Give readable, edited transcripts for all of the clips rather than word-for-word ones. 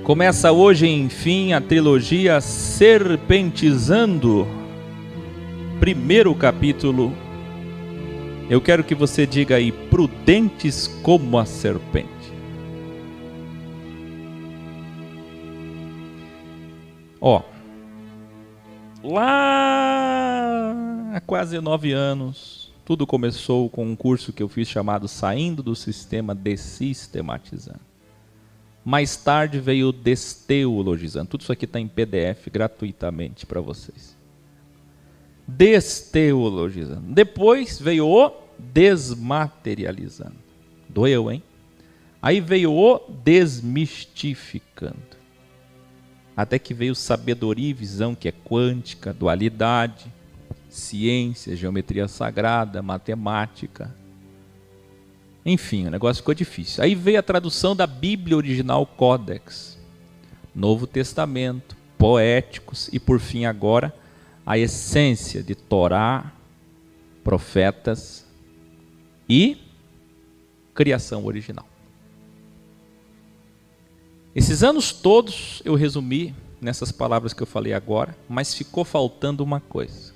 Começa hoje, enfim, a trilogia Serpentizando, primeiro capítulo. Eu quero que você diga aí, prudentes como a serpente. Lá há quase 9 anos, tudo começou com um curso que eu fiz chamado Saindo do Sistema Desistematizando. Mais tarde veio o Desteologizando. Tudo isso aqui está em PDF gratuitamente para vocês. Desteologizando. Depois veio o Desmaterializando. Doeu, hein? Aí veio o Desmistificando. Até que veio Sabedoria e Visão, que é quântica, dualidade, ciência, geometria sagrada, matemática. Enfim, o negócio ficou difícil. Aí veio a tradução da Bíblia original Codex, Novo Testamento, Poéticos e, por fim, agora, a essência de Torá, profetas e criação original. Esses anos todos eu resumi nessas palavras que eu falei agora, mas ficou faltando uma coisa.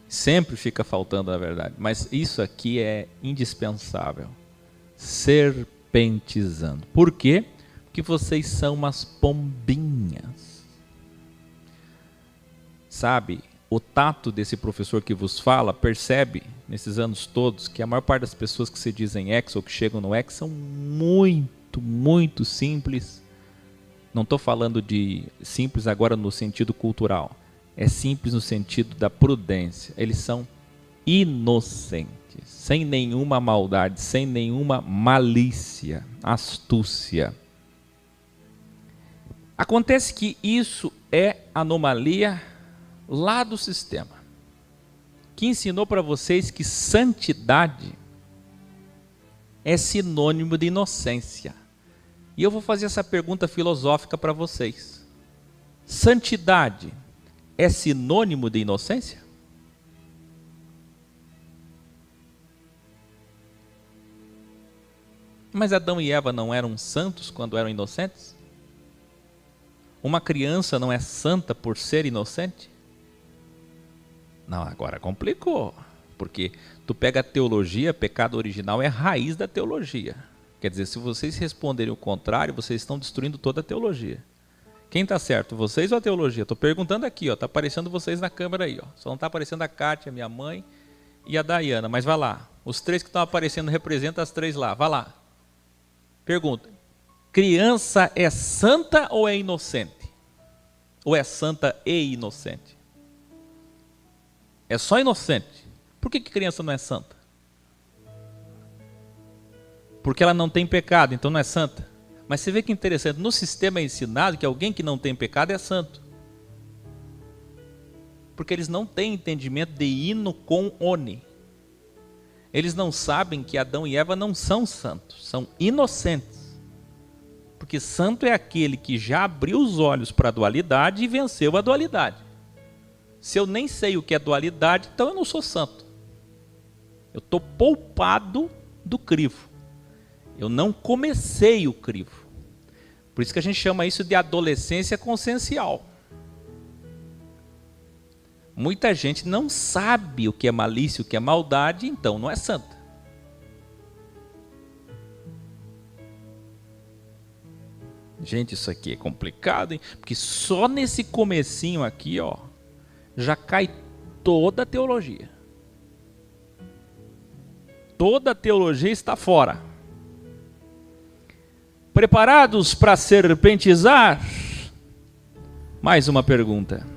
Sempre fica faltando, na verdade, mas isso aqui é indispensável. Serpentizando. Por quê? Porque vocês são umas pombinhas. Sabe, o tato desse professor que vos fala percebe, nesses anos todos, que a maior parte das pessoas que se dizem ex ou que chegam no ex são muito simples. Não estou falando de simples agora no sentido cultural. É simples no sentido da prudência. Eles são inocentes, sem nenhuma maldade, sem nenhuma malícia, astúcia. Acontece que isso é anomalia lá do sistema, que ensinou para vocês que santidade é sinônimo de inocência. E eu vou fazer essa pergunta filosófica para vocês. Santidade é sinônimo de inocência? Mas Adão e Eva não eram santos quando eram inocentes? Uma criança não é santa por ser inocente? Não, agora complicou. Porque tu pega a teologia, pecado original é a raiz da teologia. Quer dizer, se vocês responderem o contrário, vocês estão destruindo toda a teologia. Quem está certo, vocês ou a teologia? Estou perguntando aqui, está aparecendo vocês na câmera aí. Só não está aparecendo a Kátia, minha mãe, e a Dayana. Mas vai lá, os 3 que estão aparecendo representam as 3 lá. Vai lá. Pergunta, criança é santa ou é inocente? Ou é santa e inocente? É só inocente. Por que criança não é santa? Porque ela não tem pecado, então não é santa. Mas você vê que interessante, no sistema é ensinado que alguém que não tem pecado é santo. Porque eles não têm entendimento de hino com oni. Eles não sabem que Adão e Eva não são santos, são inocentes. Porque santo é aquele que já abriu os olhos para a dualidade e venceu a dualidade. Se eu nem sei o que é dualidade, então eu não sou santo. Eu estou poupado do crivo. Eu não comecei o crivo. Por isso que a gente chama isso de adolescência consciencial. Muita gente não sabe o que é malícia, o que é maldade, então não é santa. Gente, isso aqui é complicado, hein? Porque só nesse comecinho aqui, já cai toda a teologia. Toda a teologia está fora. Preparados para serpentizar? Mais uma pergunta.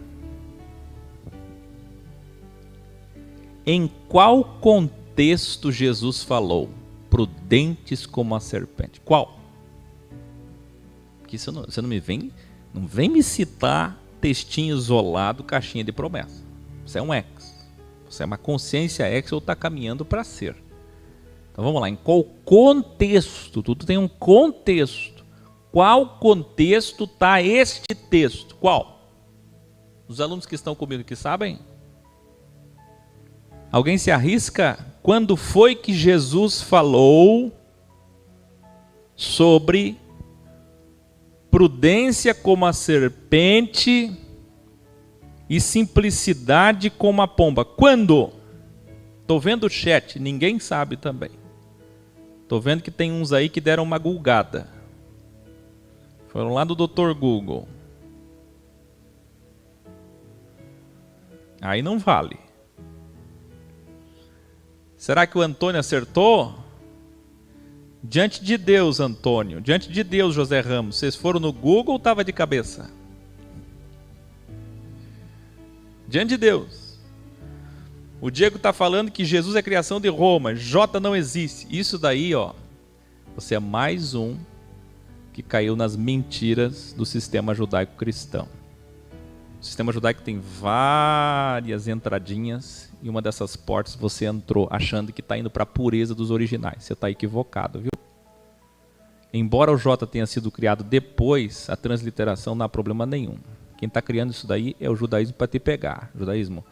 Em qual contexto Jesus falou? Prudentes como a serpente. Qual? Porque você não vem me citar textinho isolado, caixinha de promessa. Você é um ex. Você é uma consciência ex ou está caminhando para ser. Então vamos lá, em qual contexto? Tudo tem um contexto. Qual contexto está este texto? Qual? Os alunos que estão comigo que sabem? Alguém se arrisca? Quando foi que Jesus falou sobre prudência como a serpente e simplicidade como a pomba. Quando? Estou vendo o chat, ninguém sabe também. Estou vendo que tem uns aí que deram uma gulgada. Foram lá do Dr. Google. Aí não vale. Será que o Antônio acertou? Diante de Deus, Antônio. Diante de Deus, José Ramos. Vocês foram no Google ou estava de cabeça? Diante de Deus. O Diego está falando que Jesus é criação de Roma. J não existe. Isso daí, ó. Você é mais um que caiu nas mentiras do sistema judaico-cristão. O sistema judaico tem várias entradinhas e uma dessas portas você entrou achando que está indo para a pureza dos originais. Você está equivocado, viu? Embora o J tenha sido criado depois, a transliteração não há problema nenhum. Quem está criando isso daí é o judaísmo para te pegar. Judaísmo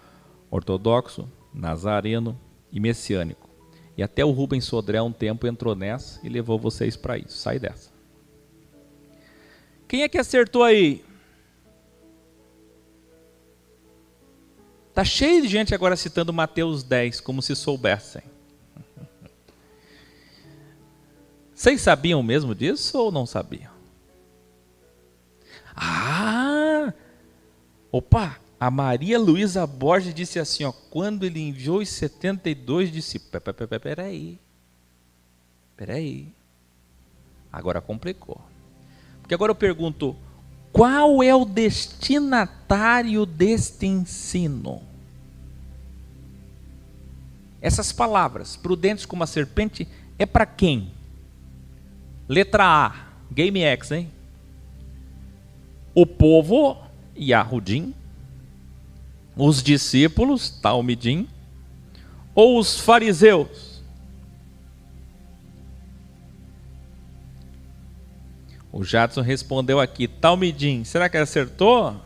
ortodoxo, nazareno e messiânico. E até o Rubens Sodré um tempo entrou nessa e levou vocês para isso. Sai dessa. Quem é que acertou aí? Está cheio de gente agora citando Mateus 10, como se soubessem. Vocês sabiam mesmo disso ou não sabiam? Ah! Opa! A Maria Luísa Borges disse assim, ó, quando ele enviou os 72 discípulos. Peraí. Agora complicou. Porque agora eu pergunto, qual é o destinatário deste ensino? Essas palavras, prudentes como a serpente, é para quem? Letra A, Game X, hein? O povo, Yahudim, os discípulos, Talmidim, ou os fariseus? O Jadson respondeu aqui, Talmidim. Será que ele acertou?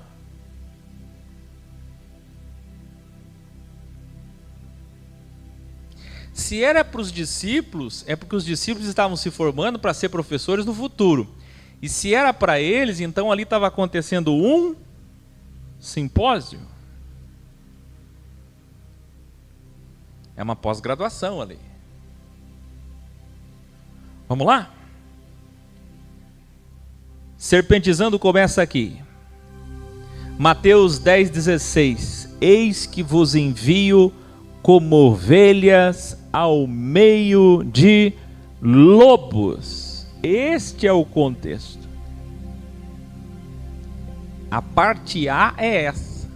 Se era para os discípulos, é porque os discípulos estavam se formando para ser professores no futuro. E se era para eles, então ali estava acontecendo um simpósio. É uma pós-graduação ali. Vamos lá? Serpentizando começa aqui. Mateus 10,16. Eis que vos envio como ovelhas ao meio de lobos. Este é o contexto. A parte A é essa.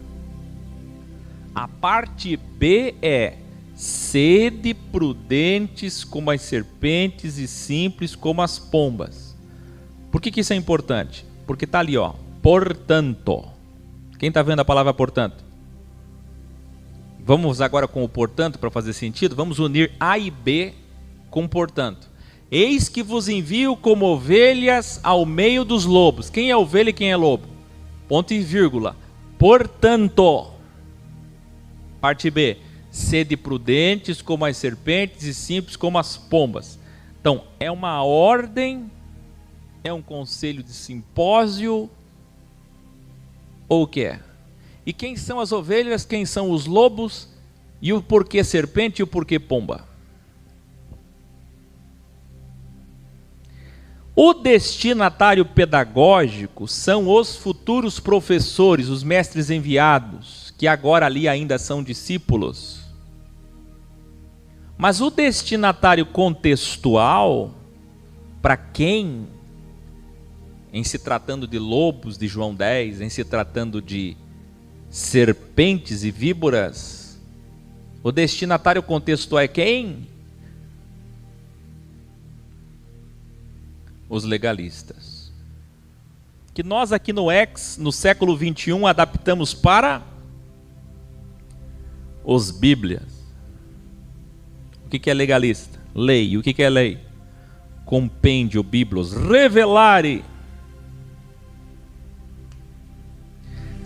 A parte B é: sede prudentes como as serpentes e simples como as pombas. Por que isso é importante? Porque está ali, ó, portanto. Quem está vendo a palavra portanto? Vamos agora com o portanto para fazer sentido. Vamos unir A e B com portanto. Eis que vos envio como ovelhas ao meio dos lobos. Quem é ovelha e quem é lobo? Ponto e vírgula. Portanto. Parte B. Sede prudentes como as serpentes e simples como as pombas. Então, é uma ordem, é um conselho de simpósio, ou o que é? E quem são as ovelhas, quem são os lobos, e o porquê serpente e o porquê pomba? O destinatário pedagógico são os futuros professores, os mestres enviados, que agora ali ainda são discípulos. Mas o destinatário contextual, para quem, em se tratando de lobos de João 10, em se tratando de serpentes e víboras, o destinatário contextual é quem? Os legalistas. Que nós aqui no no século 21, adaptamos para os bíblias. O que é legalista? Lei. O que é lei? Compêndio, biblos, revelare.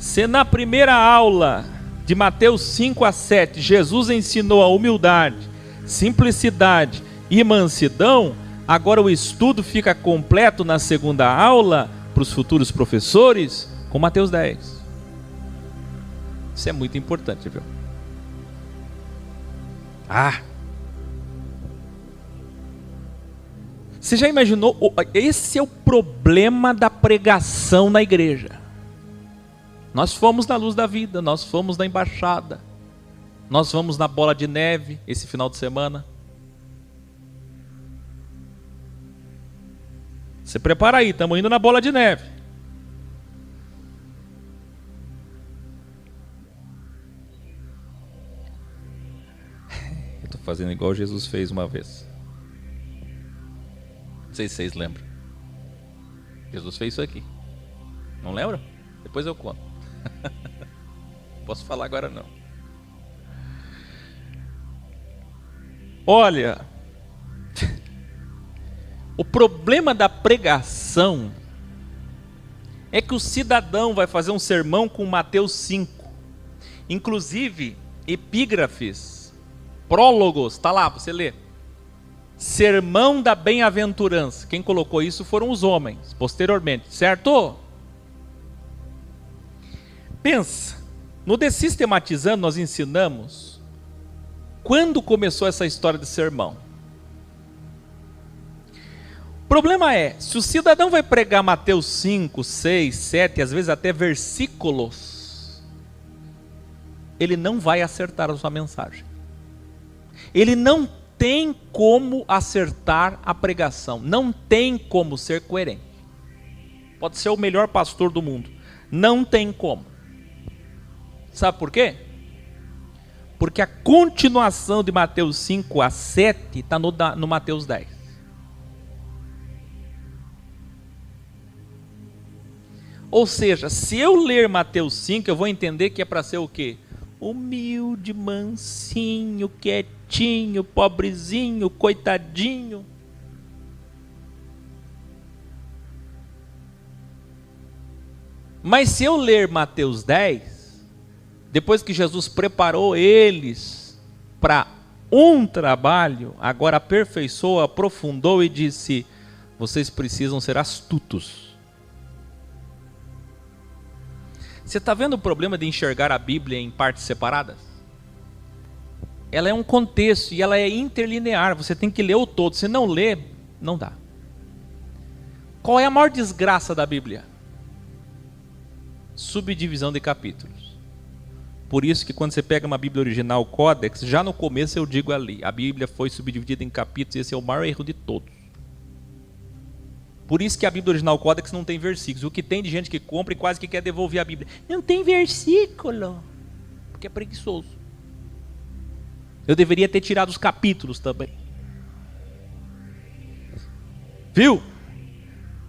Se na primeira aula de Mateus 5 a 7, Jesus ensinou a humildade, simplicidade e mansidão, agora o estudo fica completo na segunda aula para os futuros professores com Mateus 10. Isso é muito importante, viu? Você já imaginou? Esse é o problema da pregação na igreja. Nós fomos na Luz da Vida, nós fomos na Embaixada, nós vamos na Bola de Neve esse final de semana. Você prepara aí, estamos indo na Bola de Neve. Eu estou fazendo igual Jesus fez uma vez. Não sei se vocês lembram. Jesus fez isso aqui. Não lembra? Depois eu conto. Posso falar agora não. Olha, o problema da pregação é que o cidadão vai fazer um sermão com Mateus 5. Inclusive, epígrafes, prólogos, está lá, você lê. Sermão da bem-aventurança. Quem colocou isso foram os homens, posteriormente, certo? Pensa, no Desistematizando nós ensinamos quando começou essa história de sermão. O problema é, se o cidadão vai pregar Mateus 5, 6, 7, às vezes até versículos, ele não vai acertar a sua mensagem. Ele não tem como acertar a pregação, não tem como ser coerente. Pode ser o melhor pastor do mundo, não tem como. Sabe por quê? Porque a continuação de Mateus 5 a 7 está no Mateus 10. Ou seja, se eu ler Mateus 5, eu vou entender que é para ser o quê? Humilde, mansinho, quietinho, pobrezinho, coitadinho. Mas se eu ler Mateus 10, depois que Jesus preparou eles para um trabalho, agora aperfeiçoou, aprofundou e disse: vocês precisam ser astutos. Você está vendo o problema de enxergar a Bíblia em partes separadas? Ela é um contexto e ela é interlinear, você tem que ler o todo, se não ler, não dá. Qual é a maior desgraça da Bíblia? Subdivisão de capítulos. Por isso que quando você pega uma Bíblia original, Codex, já no começo eu digo ali, a Bíblia foi subdividida em capítulos e esse é o maior erro de todos. Por isso que a Bíblia original Codex não tem versículos. O que tem de gente que compra e quase que quer devolver a Bíblia. Não tem versículo, porque é preguiçoso. Eu deveria ter tirado os capítulos também. Viu?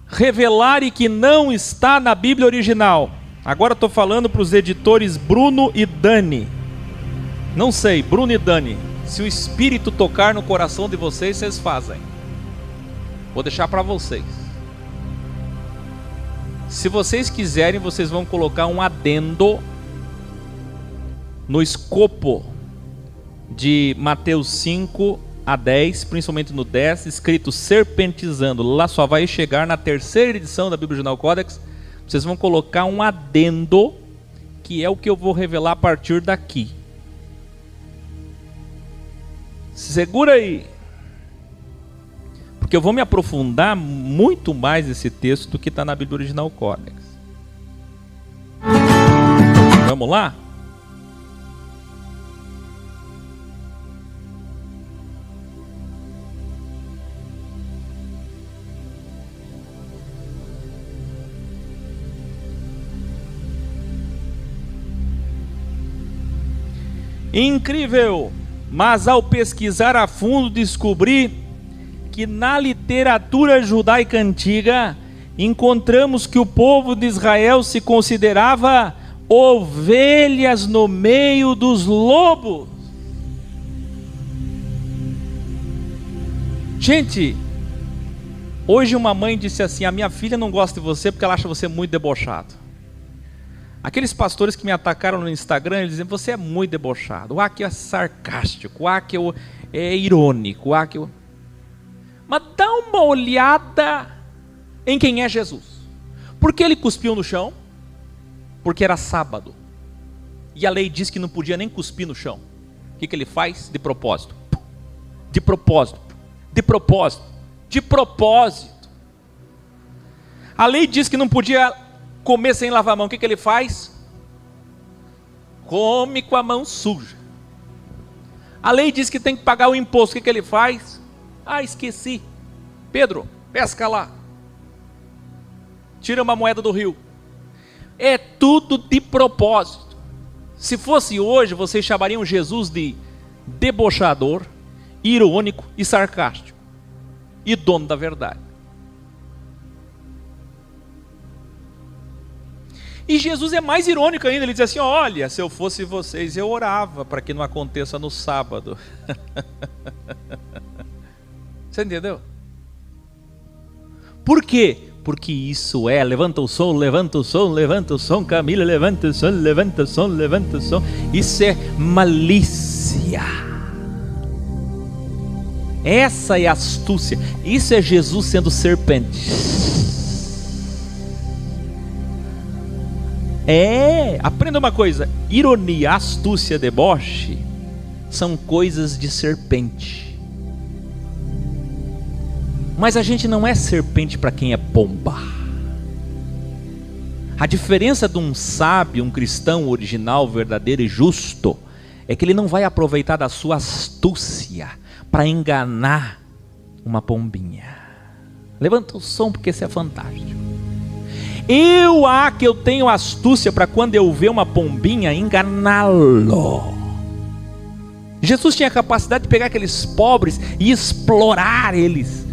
Revelare que não está na Bíblia original. Agora estou falando para os editores Bruno e Dani. Não sei, Bruno e Dani. Se o Espírito tocar no coração de vocês, vocês fazem. Vou deixar para vocês. Se vocês quiserem, vocês vão colocar um adendo no escopo de Mateus 5 a 10, principalmente no 10, escrito serpentizando. Lá só vai chegar na terceira edição da Bíblia Original Codex. Vocês vão colocar um adendo, que é o que eu vou revelar a partir daqui. Segura aí. Porque eu vou me aprofundar muito mais nesse texto do que está na Bíblia Original Codex. Vamos lá? Incrível! Mas ao pesquisar a fundo descobri que na literatura judaica antiga encontramos que o povo de Israel se considerava ovelhas no meio dos lobos. Gente, hoje uma mãe disse assim: a minha filha não gosta de você porque ela acha você muito debochado. Aqueles pastores que me atacaram no Instagram, eles dizem: você é muito debochado, o Aki é sarcástico, o Aki é irônico, o Aki Mas dá uma olhada em quem é Jesus. Por que ele cuspiu no chão? Porque era sábado. E a lei diz que não podia nem cuspir no chão. O que ele faz? De propósito. De propósito. De propósito. De propósito. A lei diz que não podia comer sem lavar a mão. O que ele faz? Come com a mão suja. A lei diz que tem que pagar o imposto. O que ele faz? Ah, esqueci. Pedro, pesca lá. Tira uma moeda do rio. É tudo de propósito. Se fosse hoje, vocês chamariam Jesus de debochador, irônico e sarcástico. E dono da verdade. E Jesus é mais irônico ainda. Ele diz assim: olha, se eu fosse vocês, eu orava para que não aconteça no sábado. Você entendeu? Por quê? Porque isso é, levanta o som, levanta o som, levanta o som, Camila, levanta o som, levanta o som, levanta o som. Isso é malícia. Essa é astúcia. Isso é Jesus sendo serpente. Aprenda uma coisa: ironia, astúcia, deboche são coisas de serpente. Mas a gente não é serpente para quem é pomba. A diferença de um sábio, um cristão original, verdadeiro e justo, é que ele não vai aproveitar da sua astúcia para enganar uma pombinha. Levanta o som, porque isso é fantástico. Que eu tenho astúcia para quando eu ver uma pombinha, enganá-lo. Jesus tinha a capacidade de pegar aqueles pobres e explorar eles,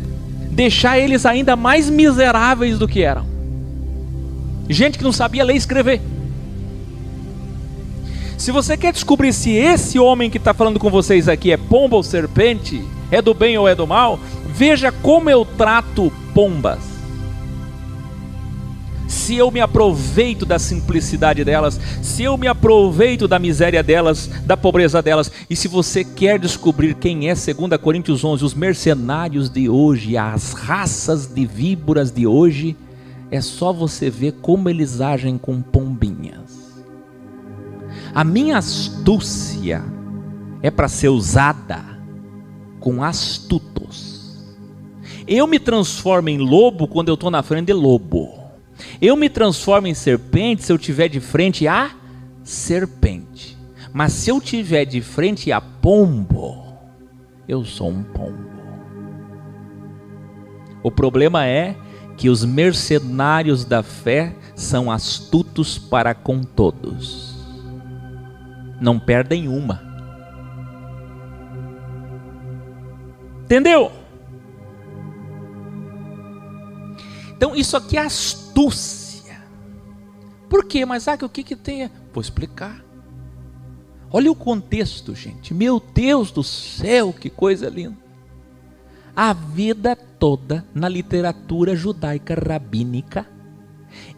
deixar eles ainda mais miseráveis do que eram. Gente que não sabia ler e escrever. Se você quer descobrir se esse homem que está falando com vocês aqui é pomba ou serpente, é do bem ou é do mal, veja como eu trato pombas. Se eu me aproveito da simplicidade delas, se eu me aproveito da miséria delas, da pobreza delas. E se você quer descobrir quem é, 2 Coríntios 11, os mercenários de hoje, as raças de víboras de hoje, é só você ver como eles agem com pombinhas. A minha astúcia é para ser usada com astutos. Eu me transformo em lobo quando eu estou na frente de lobo. Eu me transformo em serpente se eu tiver de frente a serpente. Mas se eu tiver de frente a pombo, eu sou um pombo. O problema é que os mercenários da fé são astutos para com todos. Não perdem uma. Entendeu? Então isso aqui é astúcia. Por quê? Mas o que tem? Vou explicar. Olha o contexto, gente. Meu Deus do céu, que coisa linda. A vida toda na literatura judaica rabínica,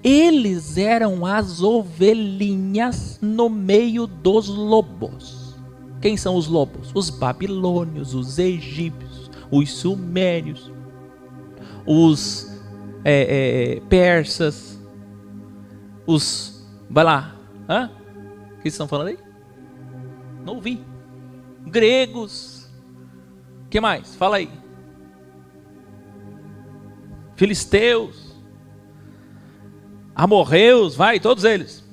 eles eram as ovelhinhas no meio dos lobos. Quem são os lobos? Os babilônios, os egípcios, os sumérios, os persas, os... Vai lá. O que vocês estão falando aí? Não ouvi. Gregos. O que mais? Fala aí. Filisteus. Amorreus, vai, todos eles.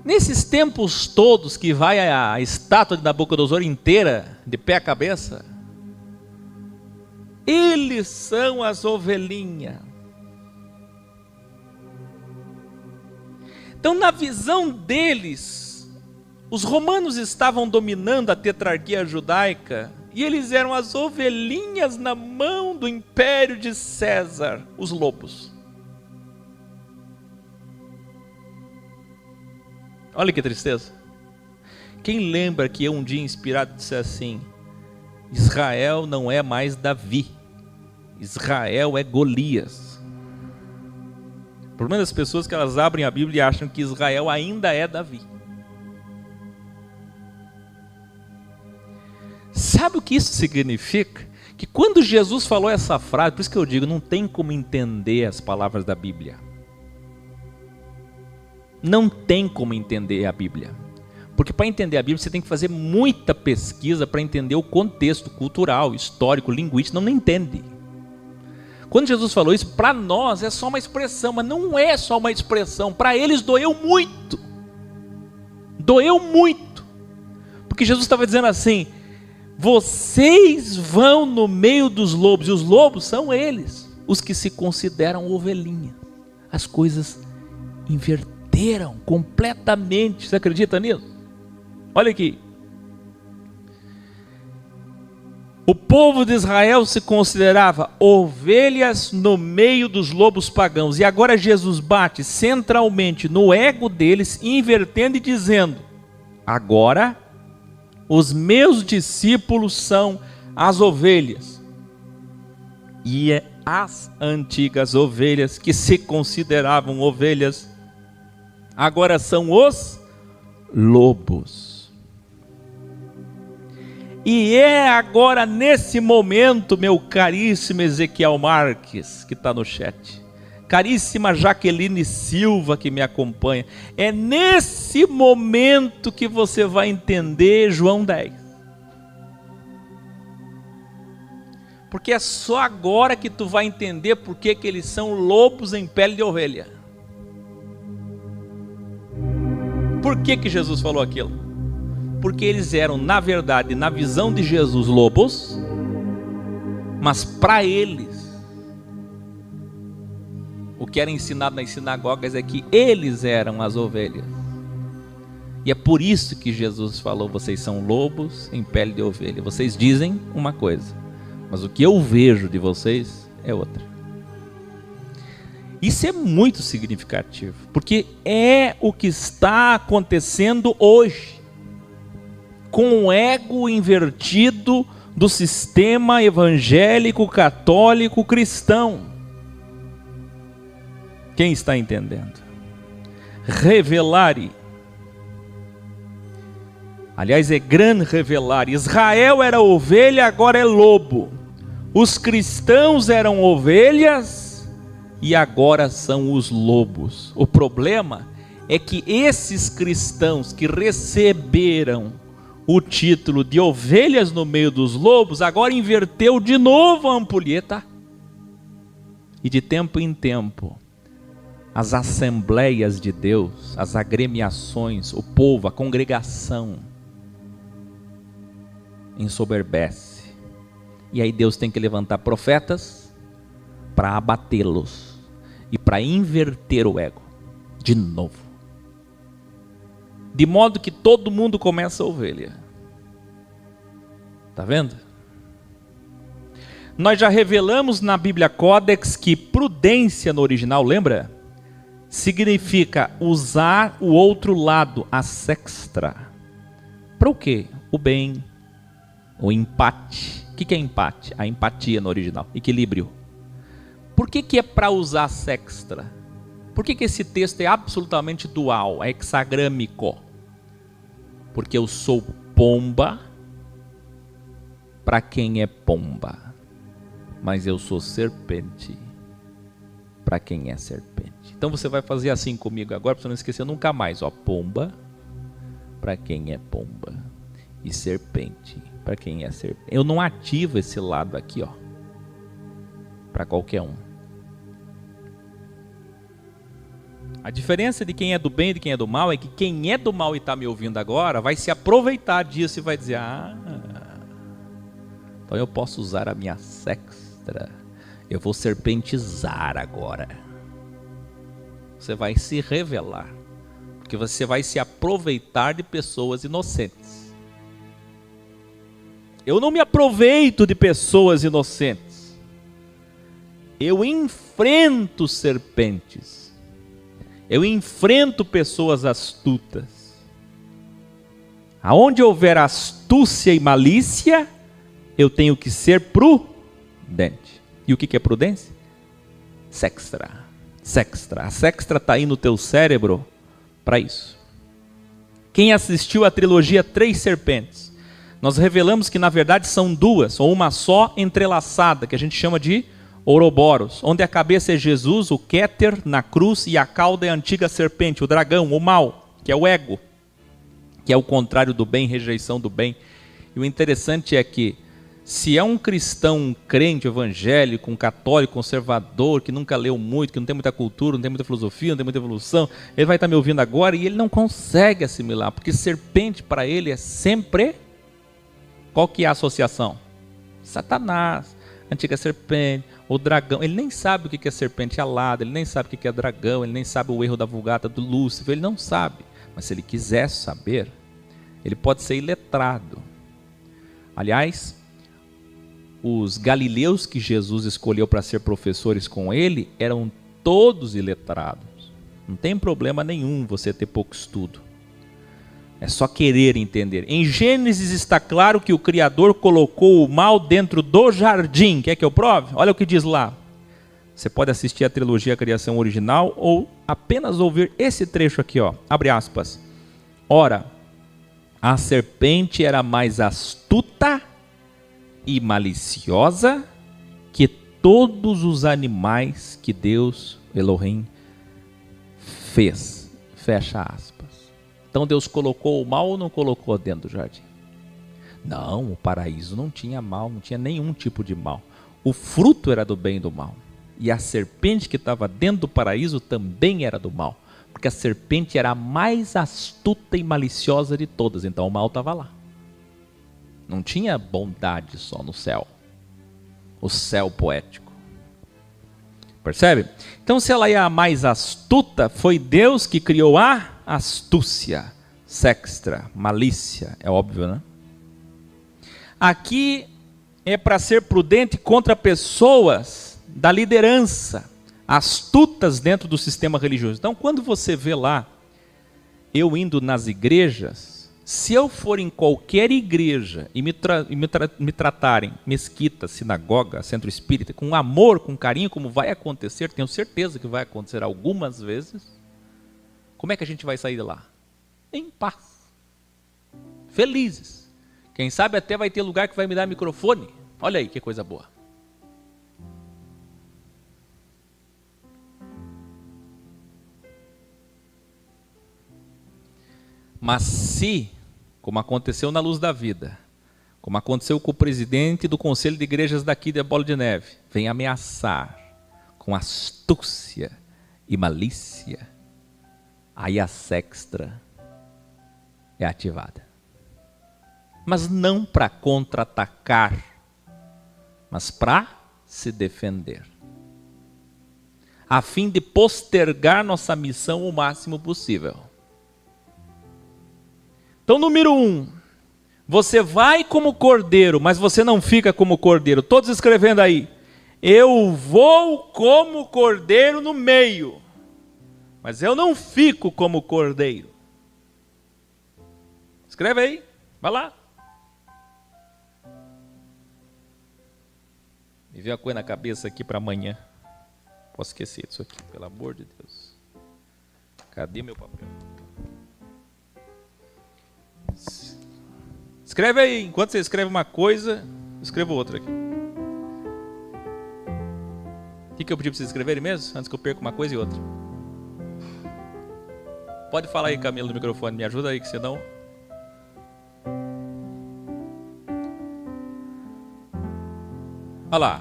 Nesses tempos todos que vai a estátua de Nabucodonosor inteira, de pé a cabeça, eles são as ovelhinhas. Então, na visão deles, os romanos estavam dominando a tetrarquia judaica e eles eram as ovelhinhas na mão do império de César, os lobos. Olha que tristeza. Quem lembra que um dia inspirado disse assim: Israel não é mais Davi, Israel é Golias. O problema das pessoas é que elas abrem a Bíblia e acham que Israel ainda é Davi. Sabe o que isso significa? que quando Jesus falou essa frase, por isso que eu digo, não tem como entender as palavras da Bíblia. Não tem como entender a Bíblia. Porque para entender a Bíblia você tem que fazer muita pesquisa para entender o contexto cultural, histórico, linguístico, não entende. Quando Jesus falou isso, para nós é só uma expressão, mas não é só uma expressão. Para eles doeu muito. Doeu muito. Porque Jesus estava dizendo assim: vocês vão no meio dos lobos, e os lobos são eles, os que se consideram ovelhinha. As coisas inverteram completamente. Você acredita nisso? Olha aqui. O povo de Israel se considerava ovelhas no meio dos lobos pagãos. E agora Jesus bate centralmente no ego deles, invertendo e dizendo: agora os meus discípulos são as ovelhas. E as antigas ovelhas que se consideravam ovelhas, agora são os lobos. E é agora nesse momento, meu caríssimo Ezequiel Marques, que está no chat, caríssima Jaqueline Silva, que me acompanha, é nesse momento que você vai entender João 10. Porque é só agora que tu vai entender por que eles são lobos em pele de ovelha. Por que Jesus falou aquilo? Porque eles eram, na verdade, na visão de Jesus, lobos, mas para eles, o que era ensinado nas sinagogas é que eles eram as ovelhas. E é por isso que Jesus falou: vocês são lobos em pele de ovelha. Vocês dizem uma coisa, mas o que eu vejo de vocês é outra. Isso é muito significativo, porque é o que está acontecendo hoje, com o ego invertido do sistema evangélico, católico, cristão. Quem está entendendo? Revelare. Aliás, é grande revelar. Israel era ovelha, agora é lobo. Os cristãos eram ovelhas e agora são os lobos. O problema é que esses cristãos que receberam o título de ovelhas no meio dos lobos, agora inverteu de novo a ampulheta. E de tempo em tempo, as assembleias de Deus, as agremiações, o povo, a congregação, ensoberbece. E aí Deus tem que levantar profetas para abatê-los e para inverter o ego de novo. De modo que todo mundo começa a ovelha. Está vendo? Nós já revelamos na Bíblia Codex que prudência no original, lembra? Significa usar o outro lado, a sextra. Para o quê? O bem, o empate. O que é empate? A empatia no original, equilíbrio. Por que é para usar a sextra? Por que esse texto é absolutamente dual, é hexagrâmico? Porque eu sou pomba para quem é pomba, mas eu sou serpente para quem é serpente. Então você vai fazer assim comigo agora, para você não esquecer nunca mais. Ó, pomba para quem é pomba e serpente para quem é serpente. Eu não ativo esse lado aqui, ó, para qualquer um. A diferença de quem é do bem e de quem é do mal é que quem é do mal e está me ouvindo agora vai se aproveitar disso e vai dizer: então eu posso usar a minha sextra, eu vou serpentizar agora. Você vai se revelar, porque você vai se aproveitar de pessoas inocentes. Eu não me aproveito de pessoas inocentes, eu enfrento serpentes. Eu enfrento pessoas astutas. Aonde houver astúcia e malícia, eu tenho que ser prudente. E o que é prudência? Sextra. Sextra. A sextra está aí no teu cérebro para isso. Quem assistiu à trilogia Três Serpentes, nós revelamos que na verdade são duas, ou uma só entrelaçada, que a gente chama de Ouroboros, onde a cabeça é Jesus, o Kéter na cruz, e a cauda é a antiga serpente, o dragão, o mal, que é o ego, que é o contrário do bem, rejeição do bem. E o interessante é que, se é um cristão, um crente evangélico, um católico conservador, que nunca leu muito, que não tem muita cultura, não tem muita filosofia, não tem muita evolução, ele vai estar me ouvindo agora e ele não consegue assimilar, porque serpente para ele é sempre, qual que é a associação? Satanás, antiga serpente, o dragão. Ele nem sabe o que é serpente alada, ele nem sabe o que é dragão, ele nem sabe o erro da vulgata do Lúcifer, ele não sabe. Mas se ele quiser saber, ele pode ser iletrado. Aliás, os galileus que Jesus escolheu para ser professores com ele eram todos iletrados. Não tem problema nenhum você ter pouco estudo. É só querer entender. Em Gênesis está claro que o Criador colocou o mal dentro do jardim. Quer que eu prove? Olha o que diz lá. Você pode assistir a trilogia Criação Original ou apenas ouvir esse trecho aqui, ó. Abre aspas. Ora, a serpente era mais astuta e maliciosa que todos os animais que Deus, Elohim, fez. Fecha aspas. Então Deus colocou o mal ou não colocou dentro do jardim? Não, o paraíso não tinha mal, não tinha nenhum tipo de mal. O fruto era do bem e do mal. E a serpente que estava dentro do paraíso também era do mal. Porque a serpente era a mais astuta e maliciosa de todas. Então o mal estava lá. Não tinha bondade só no céu. O céu poético. Percebe? Então se ela é a mais astuta, foi Deus que criou a astúcia, sextra, malícia. É óbvio, né? Aqui é para ser prudente contra pessoas da liderança, astutas dentro do sistema religioso. Então quando você vê lá, eu indo nas igrejas, se eu for em qualquer igreja e me tratarem, mesquita, sinagoga, centro espírita, com amor, com carinho, como vai acontecer, tenho certeza que vai acontecer algumas vezes, como é que a gente vai sair de lá? Em paz. Felizes. Quem sabe até vai ter lugar que vai me dar microfone. Olha aí que coisa boa. Mas se, como aconteceu na Luz da Vida, como aconteceu com o presidente do Conselho de Igrejas daqui de Bola de Neve, vem ameaçar com astúcia e malícia, aí a sextra é ativada. Mas não para contra-atacar, mas para se defender. A fim de postergar nossa missão o máximo possível. Então, número 1, você vai como cordeiro, mas você não fica como cordeiro. Todos escrevendo aí. Eu vou como cordeiro no meio, mas eu não fico como cordeiro. Escreve aí, vai lá. Me veio uma coisa na cabeça aqui para amanhã. Posso esquecer disso aqui, pelo amor de Deus. Cadê meu papel? Escreve aí, enquanto você escreve uma coisa, escreva outra aqui. O que eu pedi para vocês escreverem mesmo? Antes que eu perca uma coisa e outra. Pode falar aí, Camila, no microfone, me ajuda aí, que senão... Olha lá.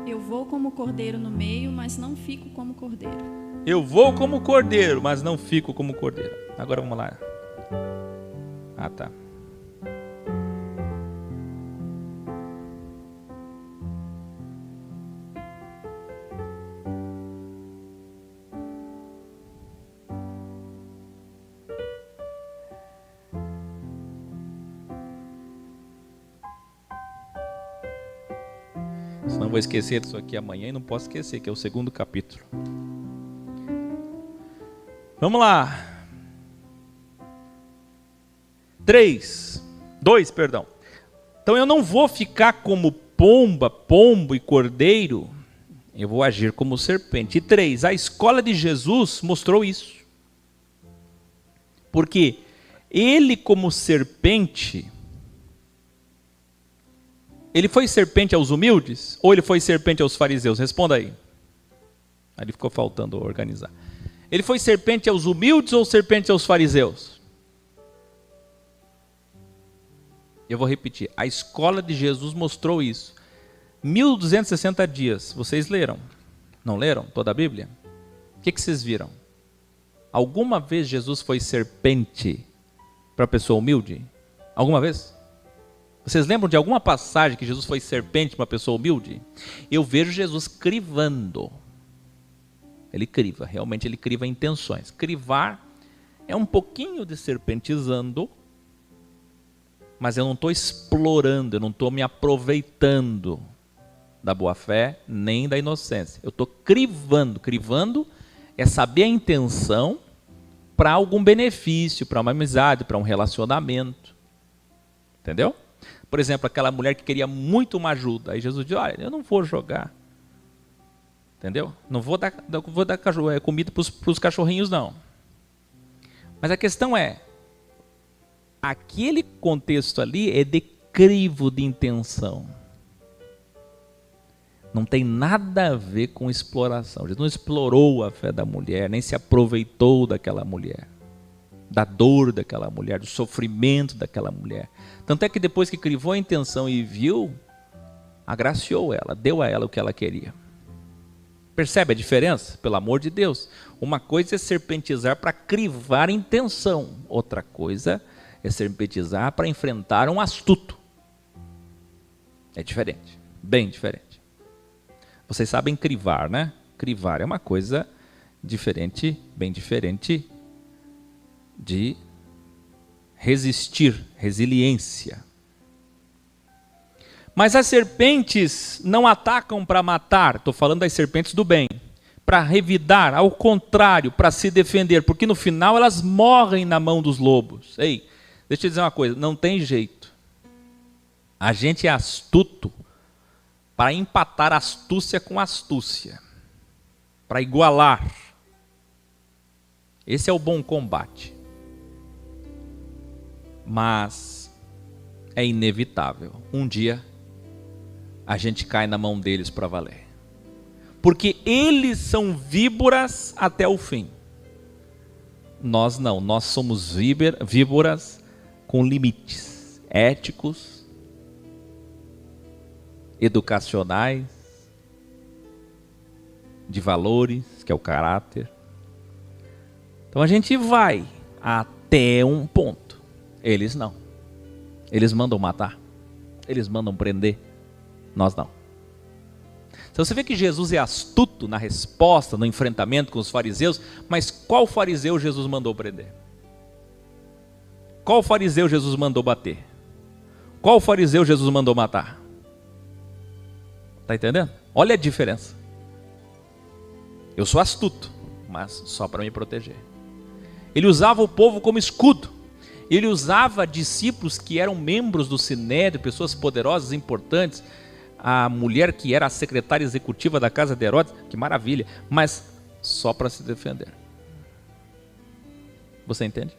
Eu vou como cordeiro no meio, mas não fico como cordeiro. Eu vou como cordeiro, mas não fico como cordeiro. Agora vamos lá. Ah, tá. Senão eu vou esquecer disso aqui amanhã e não posso esquecer, que é o 2º capítulo. Vamos lá. 2, perdão. Então eu não vou ficar como pombo e cordeiro, eu vou agir como serpente. E 3, a escola de Jesus mostrou isso. Porque ele como serpente, Ele foi serpente aos humildes ou ele foi serpente aos fariseus? Responda aí. Ali ficou faltando organizar. Ele foi serpente aos humildes ou serpente aos fariseus? Eu vou repetir. A escola de Jesus mostrou isso. 1260 dias. Vocês leram? Não leram toda a Bíblia? O que vocês viram? Alguma vez Jesus foi serpente para a pessoa humilde? Alguma vez? Vocês lembram de alguma passagem que Jesus foi serpente para uma pessoa humilde? Eu vejo Jesus crivando. Ele criva, realmente ele criva intenções. Crivar é um pouquinho de serpentizando, mas eu não estou explorando, eu não estou me aproveitando da boa-fé nem da inocência. Eu estou crivando. Crivando é saber a intenção para algum benefício, para uma amizade, para um relacionamento. Entendeu? Por exemplo, aquela mulher que queria muito uma ajuda. Aí Jesus diz, olha, eu não vou jogar. Entendeu? Não vou dar comida para os cachorrinhos, não. Mas a questão é, aquele contexto ali é de crivo de intenção. Não tem nada a ver com exploração. Jesus não explorou a fé da mulher, nem se aproveitou daquela mulher, da dor daquela mulher, do sofrimento daquela mulher. Tanto é que depois que crivou a intenção e viu, agraciou ela, deu a ela o que ela queria. Percebe a diferença? Pelo amor de Deus. Uma coisa é serpentizar para crivar a intenção. Outra coisa é serpentizar para enfrentar um astuto. É diferente, bem diferente. Vocês sabem crivar, né? Crivar é uma coisa diferente, bem diferente de resistir, resiliência. Mas as serpentes não atacam para matar, estou falando das serpentes do bem, para revidar, ao contrário, para se defender, porque no final elas morrem na mão dos lobos. Ei, deixa eu dizer uma coisa, não tem jeito. A gente é astuto para empatar astúcia com astúcia, para igualar. Esse é o bom combate. Mas é inevitável. Um dia a gente cai na mão deles para valer. Porque eles são víboras até o fim. Nós não, nós somos víboras com limites éticos, educacionais, de valores, que é o caráter. Então a gente vai até um ponto. Eles não. Eles mandam matar. Eles mandam prender. Nós não. Então você vê que Jesus é astuto na resposta, no enfrentamento com os fariseus, mas qual fariseu Jesus mandou prender? Qual fariseu Jesus mandou bater? Qual fariseu Jesus mandou matar? Está entendendo? Olha a diferença. Eu sou astuto, mas só para me proteger. Ele usava o povo como escudo. Ele usava discípulos que eram membros do Sinédrio, pessoas poderosas, importantes. A mulher que era a secretária executiva da casa de Herodes, que maravilha, mas só para se defender. Você entende?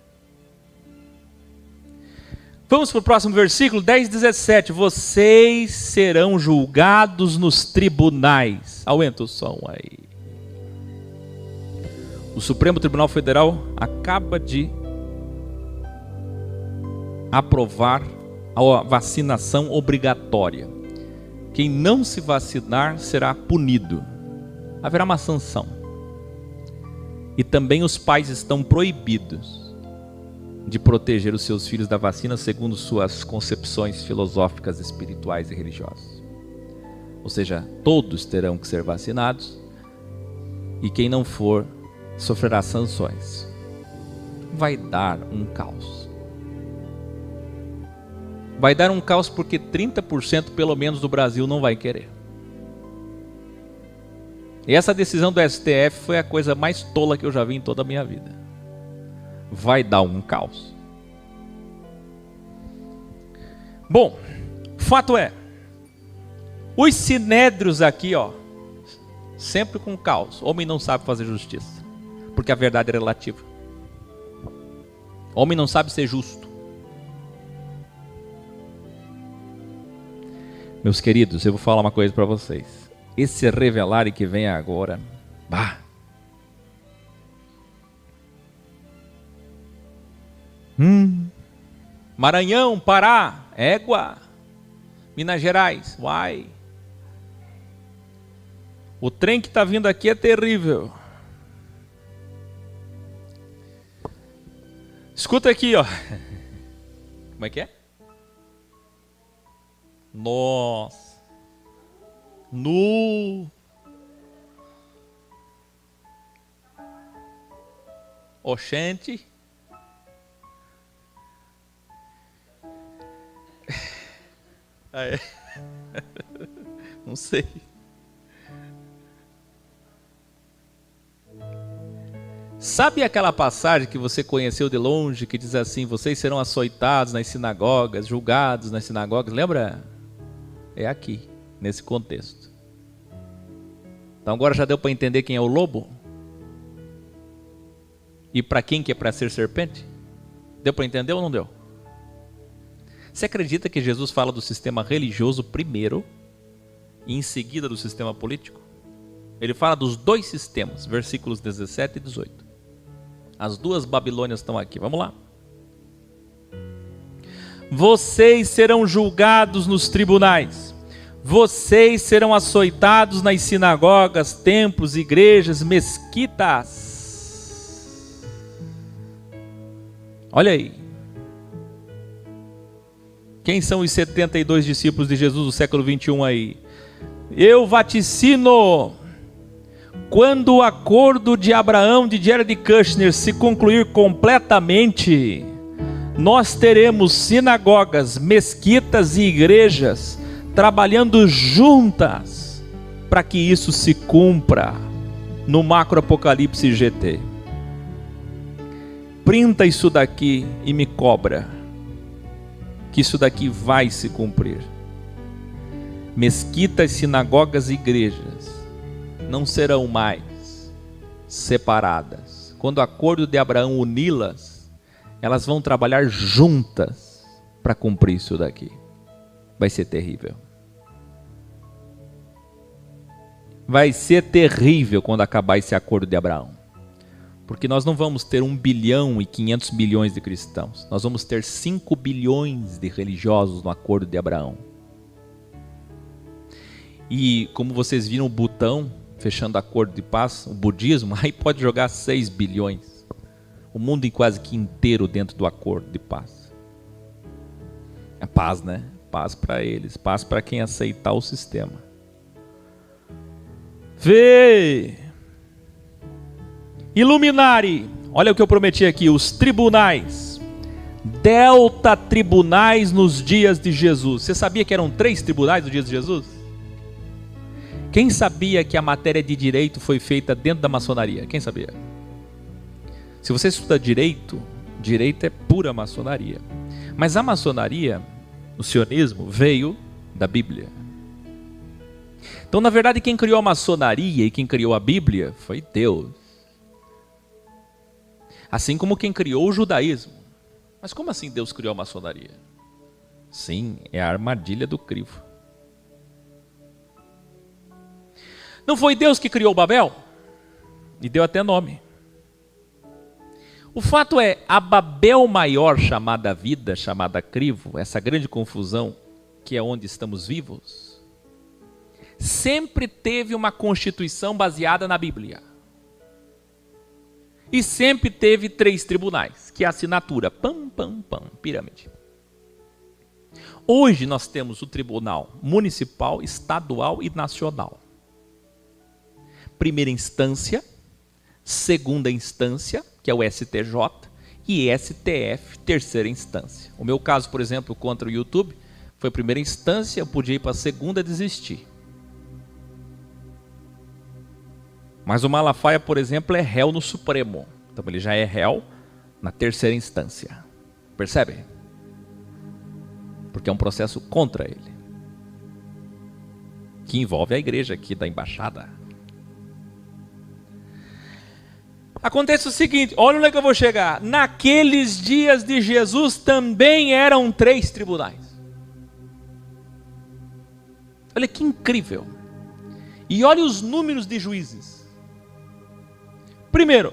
Vamos para o próximo versículo, 10:17. Vocês serão julgados nos tribunais. Aumenta o som aí. O Supremo Tribunal Federal acaba de aprovar a vacinação obrigatória. Quem não se vacinar será punido. Haverá uma sanção. E também os pais estão proibidos de proteger os seus filhos da vacina segundo suas concepções filosóficas, espirituais e religiosas. Ou seja, todos terão que ser vacinados e quem não for sofrerá sanções. Vai dar um caos. Vai dar um caos porque 30% pelo menos do Brasil não vai querer. E essa decisão do STF foi a coisa mais tola que eu já vi em toda a minha vida. Vai dar um caos. Bom, fato é, os sinédrios aqui, ó, sempre com caos. Homem não sabe fazer justiça, porque a verdade é relativa. Homem não sabe ser justo. Meus queridos, eu vou falar uma coisa para vocês. Esse revelar que vem agora, bah! Maranhão, Pará, égua. Minas Gerais, uai. O trem que está vindo aqui é terrível. Escuta aqui, ó. Como é que é? Nossa. Nu. Oxente. Ah, é? Não sei. Sabe aquela passagem que você conheceu de longe, que diz assim: vocês serão açoitados nas sinagogas, julgados nas sinagogas? Lembra? É aqui, nesse contexto. Então agora já deu para entender quem é o lobo? E para quem que é para ser serpente? Deu para entender ou não deu? Você acredita que Jesus fala do sistema religioso primeiro e em seguida do sistema político? Ele fala dos dois sistemas, versículos 17 e 18. As duas Babilônias estão aqui, vamos lá. Vocês serão julgados nos tribunais, vocês serão açoitados nas sinagogas, templos, igrejas, mesquitas. Olha aí. Quem são os 72 discípulos de Jesus do século 21 aí? Eu vaticino, quando o acordo de Abraão de Jared Kushner se concluir completamente, nós teremos sinagogas, mesquitas e igrejas trabalhando juntas para que isso se cumpra no macro apocalipse GT. Printa isso daqui e me cobra que isso daqui vai se cumprir. Mesquitas, sinagogas e igrejas não serão mais separadas. Quando o acordo de Abraão uni-las, elas vão trabalhar juntas para cumprir isso daqui. Vai ser terrível. Vai ser terrível quando acabar esse acordo de Abraão. Porque nós não vamos ter 1 bilhão e 500 milhões de cristãos. Nós vamos ter 5 bilhões de religiosos no acordo de Abraão. E como vocês viram o Butão fechando acordo de paz, o budismo, aí pode jogar 6 bilhões. O mundo quase que inteiro dentro do acordo de paz. É paz, né? Paz para eles, paz para quem aceitar o sistema. Vê! Iluminari, olha o que eu prometi aqui, os tribunais, delta tribunais nos dias de Jesus. Você sabia que eram 3 tribunais nos dias de Jesus? Quem sabia que a matéria de direito foi feita dentro da maçonaria? Quem sabia? Se você estuda direito, direito é pura maçonaria. Mas a maçonaria, o sionismo, veio da Bíblia. Então, na verdade, quem criou a maçonaria e quem criou a Bíblia foi Deus. Assim como quem criou o judaísmo. Mas como assim Deus criou a maçonaria? Sim, é a armadilha do crivo. Não foi Deus que criou Babel? E deu até nome. O fato é, a Babel maior chamada vida, chamada crivo, essa grande confusão, que é onde estamos vivos, sempre teve uma constituição baseada na Bíblia. E sempre teve 3 tribunais, que é a assinatura, pirâmide. Hoje nós temos o tribunal municipal, estadual e nacional. Primeira instância, segunda instância, que é o STJ, e STF, terceira instância. O meu caso, por exemplo, contra o YouTube, foi primeira instância, eu podia ir para a segunda e desistir. Mas o Malafaia, por exemplo, é réu no Supremo. Então ele já é réu na terceira instância. Percebe? Porque é um processo contra ele. Que envolve a igreja aqui da embaixada. Acontece o seguinte, olha onde é que eu vou chegar. Naqueles dias de Jesus também eram 3 tribunais. Olha que incrível. E olha os números de juízes. Primeiro,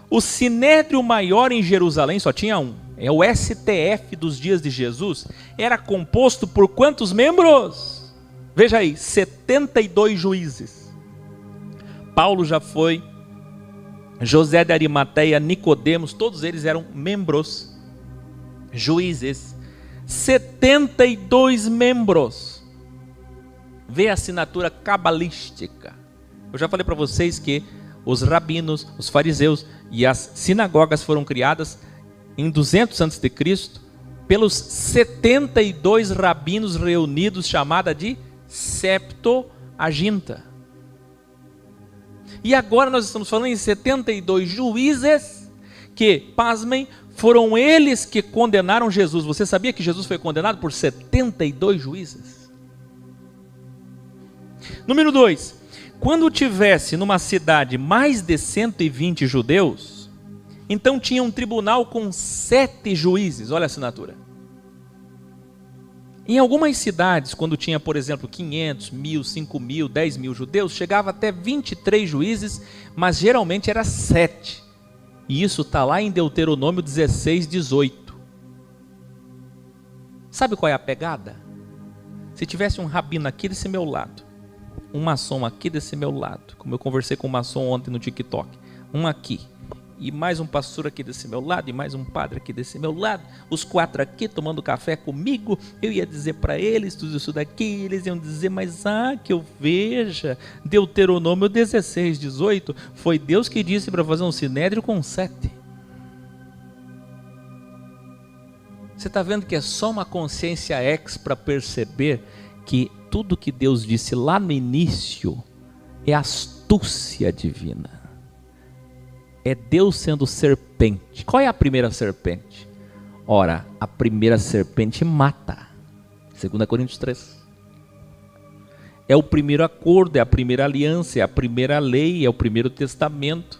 o Sinédrio Maior em Jerusalém só tinha um. É o STF dos dias de Jesus. Era composto por quantos membros? Veja aí, 72 juízes. Paulo já foi, José de Arimateia, Nicodemos, todos eles eram membros, juízes. 72 membros. Vê a assinatura cabalística. Eu já falei para vocês que os rabinos, os fariseus e as sinagogas foram criadas em 200 a.C. pelos 72 rabinos reunidos, chamada de Septuaginta. E agora nós estamos falando em 72 juízes que, pasmem, foram eles que condenaram Jesus. Você sabia que Jesus foi condenado por 72 juízes? Número 2. Quando tivesse numa cidade mais de 120 judeus, então tinha um tribunal com 7 juízes. Olha a assinatura. Em algumas cidades, quando tinha, por exemplo, 500, 1.000, 5.000, 10.000 judeus, chegava até 23 juízes, mas geralmente era 7. E isso está lá em Deuteronômio 16, 18. Sabe qual é a pegada? Se tivesse um rabino aqui desse meu lado, um maçom aqui desse meu lado, como eu conversei com um maçom ontem no TikTok, um aqui, e mais um pastor aqui desse meu lado, e mais um padre aqui desse meu lado, os 4 aqui tomando café comigo, eu ia dizer para eles tudo isso daqui, eles iam dizer, mas que eu veja, Deuteronômio 16, 18, foi Deus que disse para fazer um sinédrio com 7. Você está vendo que é só uma consciência para perceber que tudo que Deus disse lá no início é astúcia divina. É Deus sendo serpente. Qual é a primeira serpente? Ora, a primeira serpente mata. 2 Coríntios 3. É o primeiro acordo, é a primeira aliança, é a primeira lei, é o primeiro testamento.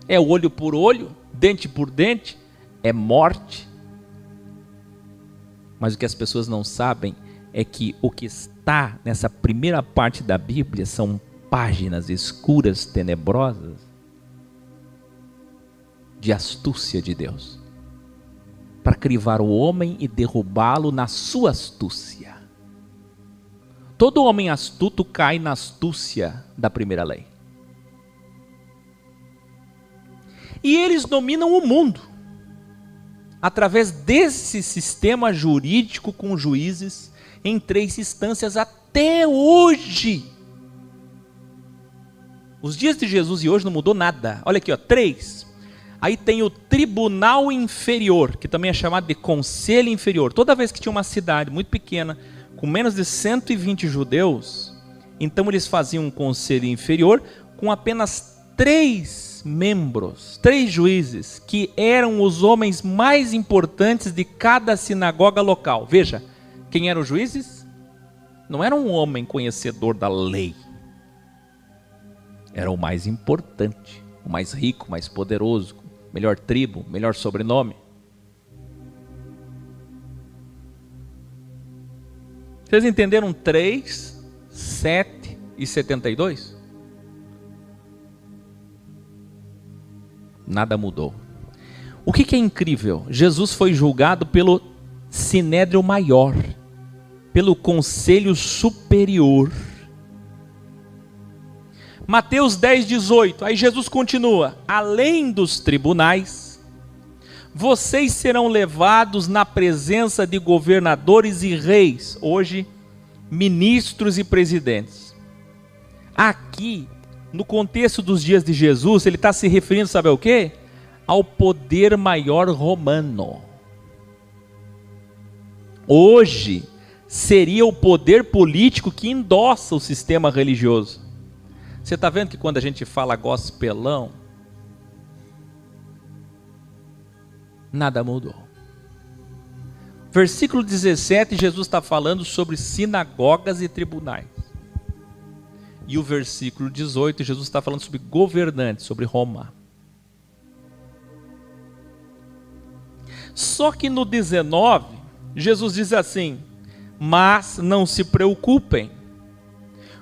É olho por olho, dente por dente, é morte. Mas o que as pessoas não sabem é que o que está nessa primeira parte da Bíblia são páginas escuras, tenebrosas, de astúcia de Deus, para crivar o homem e derrubá-lo na sua astúcia. Todo homem astuto cai na astúcia da primeira lei. E eles dominam o mundo através desse sistema jurídico com juízes em 3 instâncias até hoje. Os dias de Jesus e hoje não mudou nada. Olha aqui, 3. Aí tem o tribunal inferior, que também é chamado de conselho inferior. Toda vez que tinha uma cidade muito pequena, com menos de 120 judeus, então eles faziam um conselho inferior com apenas 3 membros, 3 juízes, que eram os homens mais importantes de cada sinagoga local. Veja, quem eram os juízes? Não era um homem conhecedor da lei. Era o mais importante, o mais rico, mais poderoso, melhor tribo, melhor sobrenome. Vocês entenderam 3, 7 e 72? Nada mudou. O que é incrível? Jesus foi julgado pelo Sinédrio Maior, pelo Conselho Superior. Mateus 10, 18, aí Jesus continua, além dos tribunais, vocês serão levados na presença de governadores e reis, hoje ministros e presidentes. Aqui, no contexto dos dias de Jesus, ele está se referindo, sabe ao quê? Ao poder maior romano. Hoje, seria o poder político que endossa o sistema religioso. Você está vendo que quando a gente fala gospelão, nada mudou. Versículo 17, Jesus está falando sobre sinagogas e tribunais. E o versículo 18, Jesus está falando sobre governantes, sobre Roma. Só que no 19, Jesus diz assim, mas não se preocupem,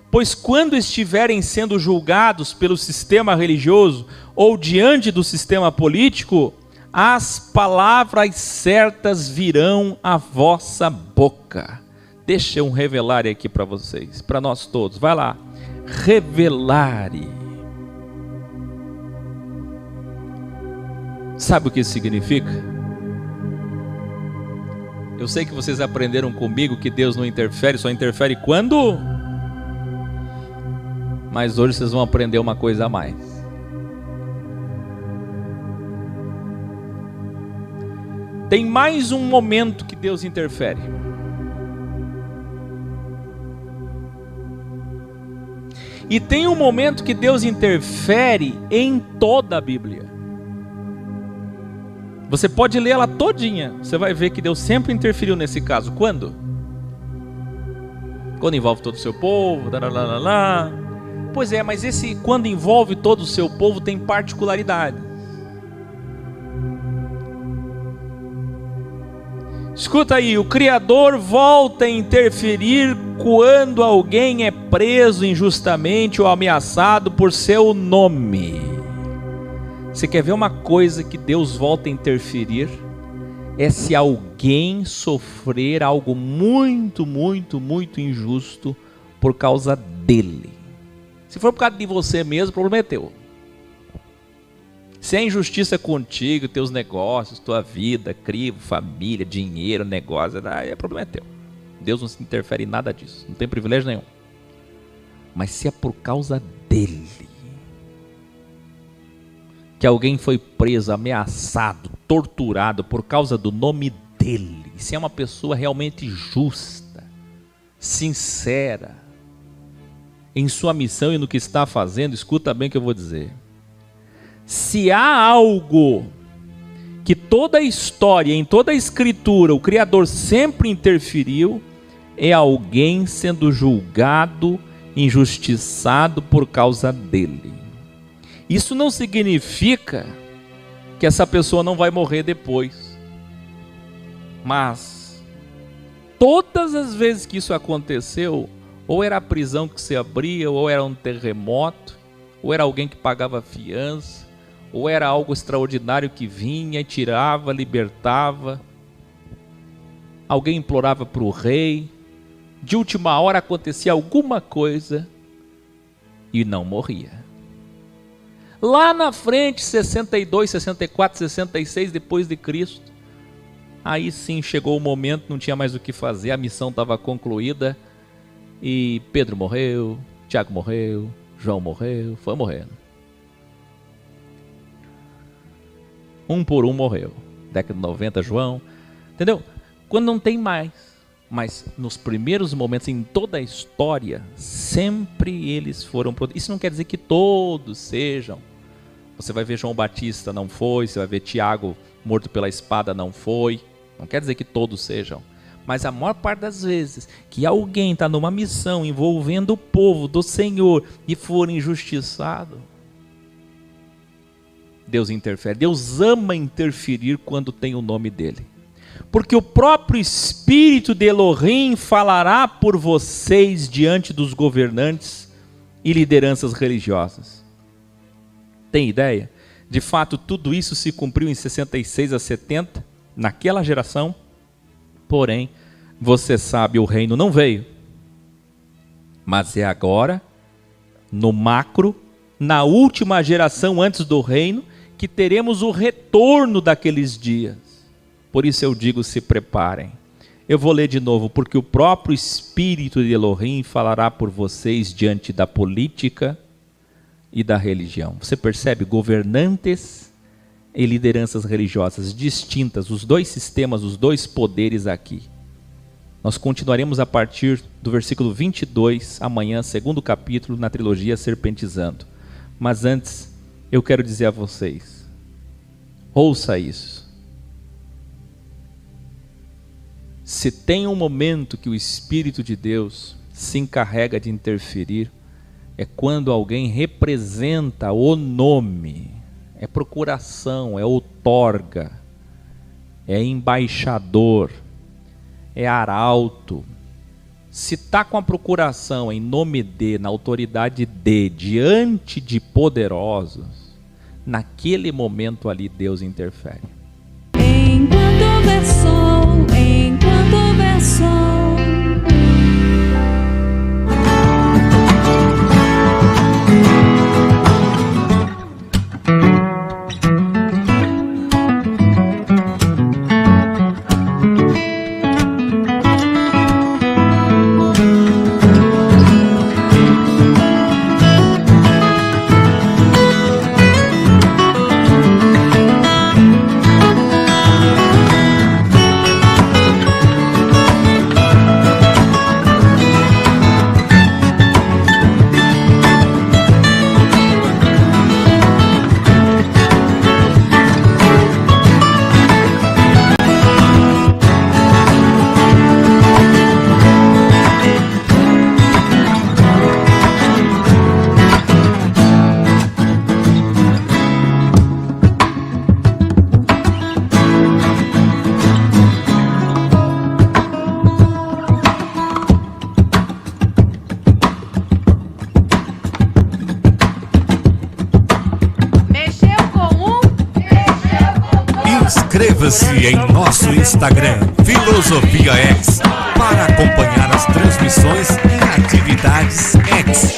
Pois quando estiverem sendo julgados pelo sistema religioso ou diante do sistema político, as palavras certas virão à vossa boca. Deixa eu revelar aqui para vocês, para nós todos. Vai lá. Revelare. Sabe o que isso significa? Eu sei que vocês aprenderam comigo que Deus não interfere, só interfere quando? Mas hoje vocês vão aprender uma coisa a mais. Tem mais um momento que Deus interfere. E tem um momento que Deus interfere em toda a Bíblia. Você pode ler ela todinha, você vai ver que Deus sempre interferiu nesse caso. Quando? Quando envolve todo o seu povo, lá. Pois é, mas esse quando envolve todo o seu povo tem particularidade. Escuta aí, o Criador volta a interferir quando alguém é preso injustamente ou ameaçado por seu nome. Você quer ver uma coisa que Deus volta a interferir? É se alguém sofrer algo muito, muito, muito injusto por causa dele. Se for por causa de você mesmo, o problema é teu. Se é injustiça contigo, teus negócios, tua vida, crivo, família, dinheiro, negócio, aí o problema é teu. Deus não se interfere em nada disso, não tem privilégio nenhum. Mas se é por causa dele, que alguém foi preso, ameaçado, torturado por causa do nome dele, se é uma pessoa realmente justa, sincera, em sua missão e no que está fazendo, escuta bem o que eu vou dizer. Se há algo que toda a história, em toda a escritura, o Criador sempre interferiu, é alguém sendo julgado, injustiçado por causa dele. Isso não significa que essa pessoa não vai morrer depois. Mas todas as vezes que isso aconteceu, ou era a prisão que se abria, ou era um terremoto, ou era alguém que pagava fiança, ou era algo extraordinário que vinha e tirava, libertava. Alguém implorava para o rei. De última hora acontecia alguma coisa e não morria. Lá na frente, 62, 64, 66 depois de Cristo, aí sim chegou o momento, não tinha mais o que fazer, a missão estava concluída e Pedro morreu, Tiago morreu, João morreu, foi morrendo. Um por um morreu. Década de 90, João, entendeu? Quando não tem mais. Mas nos primeiros momentos, em toda a história, sempre eles foram. Isso não quer dizer que todos sejam. Você vai ver João Batista, não foi. Você vai ver Tiago morto pela espada, não foi. Não quer dizer que todos sejam. Mas a maior parte das vezes que alguém está numa missão envolvendo o povo do Senhor e for injustiçado, Deus interfere. Deus ama interferir quando tem o nome dele. Porque o próprio Espírito de Elohim falará por vocês diante dos governantes e lideranças religiosas. Tem ideia? De fato, tudo isso se cumpriu em 66 a 70, naquela geração. Porém, você sabe, o reino não veio. Mas é agora, no macro, na última geração antes do reino, que teremos o retorno daqueles dias. Por isso eu digo, se preparem. Eu vou ler de novo, porque o próprio Espírito de Elohim falará por vocês diante da política e da religião. Você percebe? Governantes e lideranças religiosas distintas, os dois sistemas, os dois poderes aqui. Nós continuaremos a partir do versículo 22, amanhã, segundo capítulo, na trilogia Serpentizando. Mas antes, eu quero dizer a vocês, ouça isso. Se tem um momento que o Espírito de Deus se encarrega de interferir, é quando alguém representa o nome, é procuração, é outorga, é embaixador, é arauto, Se está com a procuração em nome de, na autoridade de, diante de poderosos, naquele momento ali Deus interfere. Enquanto houver sol, enquanto houver sol. Inscreva-se em nosso Instagram, Filosofia X, para acompanhar as transmissões e atividades X.